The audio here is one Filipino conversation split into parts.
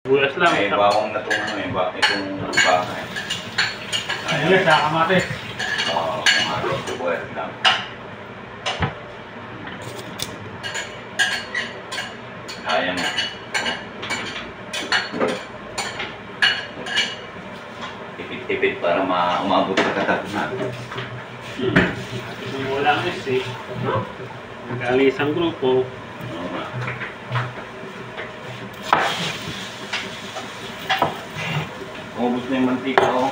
Bulas lang. May bawang na itong ano, itong bahay. Bulas, kamatis. Oo, kamatis, bulas lang. Ayan na. Tipid-tipid para umabot sa katapusan. Kung wala ang eh. Nag-alis ang grupo. Oo nga. Umabot na yung mantika, oh.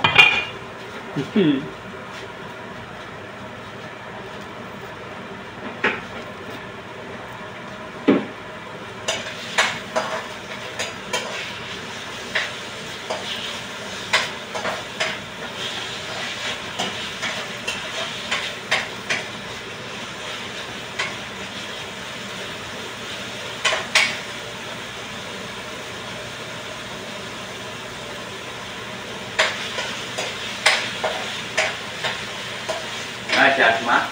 Si Asma?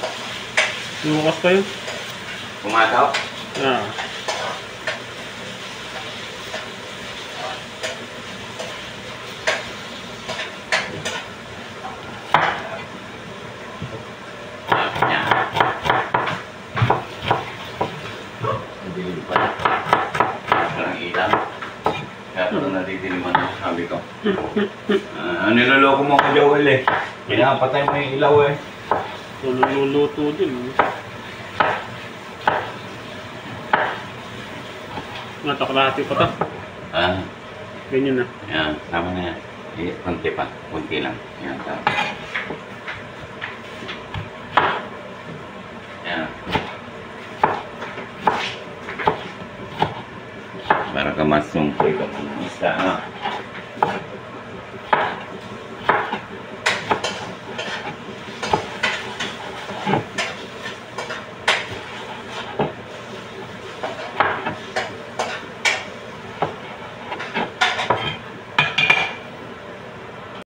Lumakas pa yun? Pumataw? Ah. Yan. Nadilim pa na. Parang ilang. Kaya parang nadidiliman ako, sabi ko. Niloloko mo ko, Joel eh. Pinapatay mo yung ilaw eh. Luluto din. Natakalahati pa to. Ganyan na. Yan, tama na yan. Kunti pa, kunti lang. Yan, tama. Yan. Para ka masungkoy ka ng isda, ha?